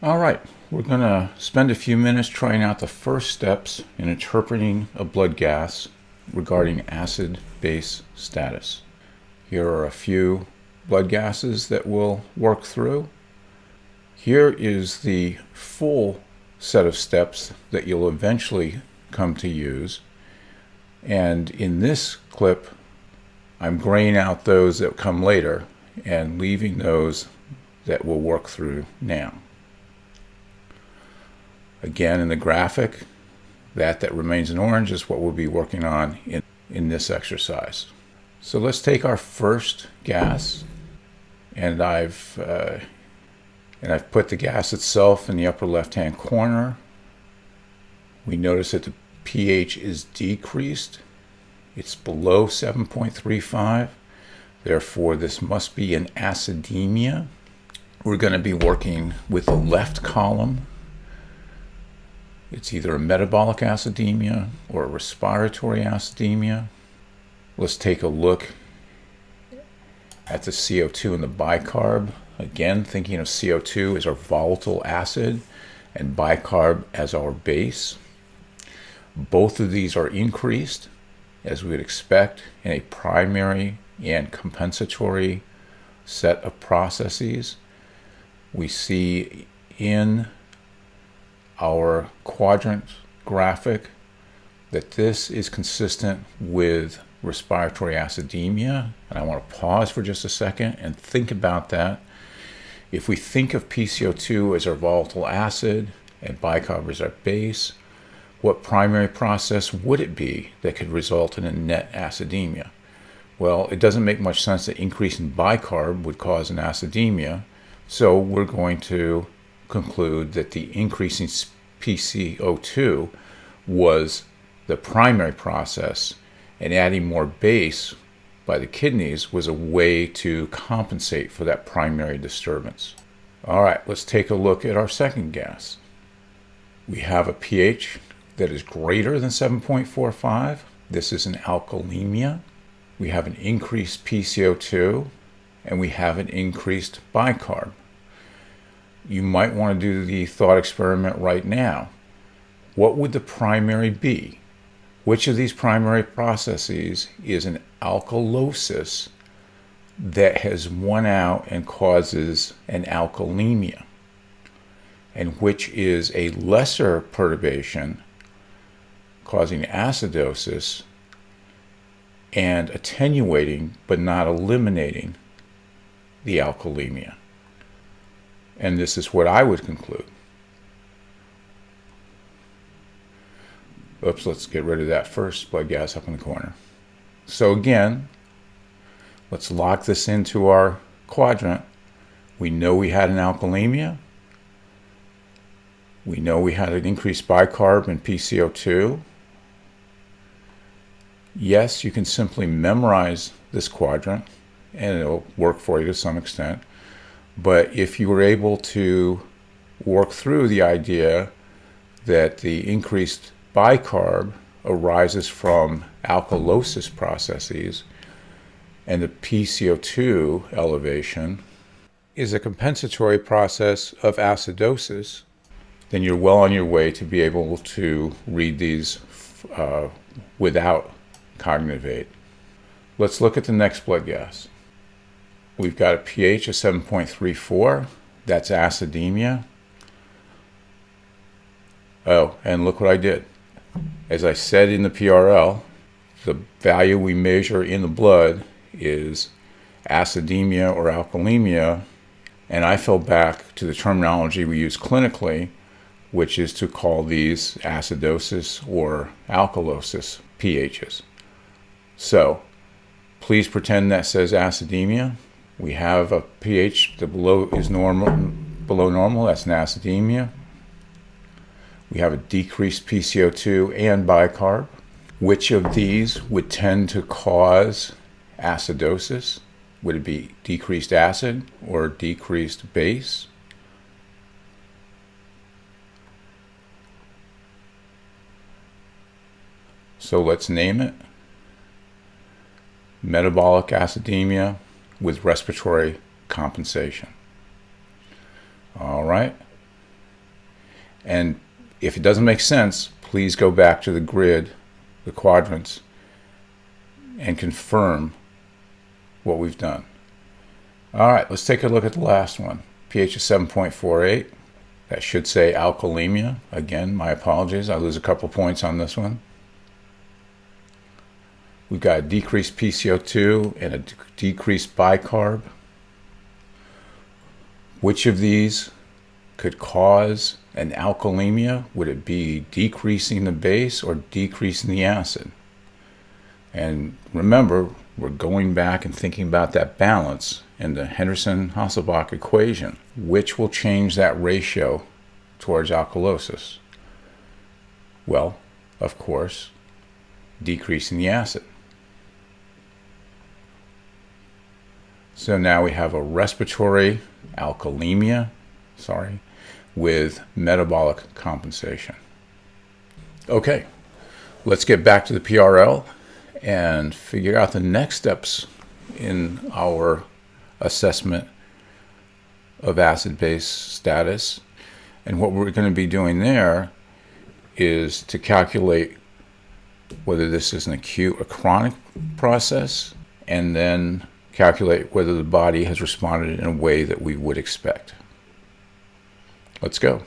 All right, we're going to spend a few minutes trying out the first steps in interpreting a blood gas regarding acid-base status. Here are a few blood gases that we'll work through. Here is the full set of steps that you'll eventually come to use. And in this clip, I'm graying out those that come later and leaving those that we'll work through now. Again, in the graphic, that remains in orange is what we'll be working on in this exercise. So let's take our first gas, and I've put the gas itself in the upper left-hand corner. We notice that the pH is decreased. It's below 7.35. Therefore, this must be an acidemia. We're going to be working with the left column. It's either a metabolic acidemia or a respiratory acidemia. Let's take a look at the CO2 and the bicarb. Again, thinking of CO2 as our volatile acid and bicarb as our base. Both of these are increased, as we would expect, in a primary and compensatory set of processes. We see in our quadrant graphic that this is consistent with respiratory acidemia. And I want to pause for just a second and think about that. If we think of PCO2 as our volatile acid and bicarb as our base, what primary process would it be that could result in a net acidemia? Well, it doesn't make much sense that increase in bicarb would cause an acidemia, so we're going to conclude that the increasing PCO2 was the primary process, and adding more base by the kidneys was a way to compensate for that primary disturbance. All right, let's take a look at our second gas. We have a pH that is greater than 7.45. This is an alkalemia. We have an increased PCO2, and we have an increased bicarb. You might want to do the thought experiment right now. What would the primary be? Which of these primary processes is an alkalosis that has won out and causes an alkalemia? And which is a lesser perturbation causing acidosis and attenuating but not eliminating the alkalemia? And this is what I would conclude. Oops, let's get rid of that first blood gas up in the corner. So again, let's lock this into our quadrant. We know we had an alkalemia. We know we had an increased bicarb and PCO2. Yes, you can simply memorize this quadrant, and it'll work for you to some extent. But if you were able to work through the idea that the increased bicarb arises from alkalosis processes and the PCO2 elevation is a compensatory process of acidosis, then you're well on your way to be able to read these without cognitive aid. Let's look at the next blood gas. We've got a pH of 7.34. That's acidemia. Oh, and look what I did. As I said in the PRL, the value we measure in the blood is acidemia or alkalemia, and I fell back to the terminology we use clinically, which is to call these acidosis or alkalosis pHs. So, please pretend that says acidemia. We have a pH that below normal, that's an acidemia. We have a decreased PCO2 and bicarb. Which of these would tend to cause acidosis? Would it be decreased acid or decreased base? So let's name it. Metabolic acidemia with respiratory compensation. All right. And if it doesn't make sense, please go back to the grid, the quadrants, and confirm what we've done. All right, let's take a look at the last one. pH of 7.48. That should say alkalemia. Again, my apologies. I lose a couple points on this one. We've got a decreased PCO2 and a decreased bicarb. Which of these could cause an alkalemia? Would it be decreasing the base or decreasing the acid? And remember, we're going back and thinking about that balance in the Henderson-Hasselbalch equation. Which will change that ratio towards alkalosis? Well, of course, decreasing the acid. So now we have a respiratory alkalemia, with metabolic compensation. Okay, let's get back to the PRL and figure out the next steps in our assessment of acid-base status. And what we're going to be doing there is to calculate whether this is an acute or chronic process, and then calculate whether the body has responded in a way that we would expect. Let's go.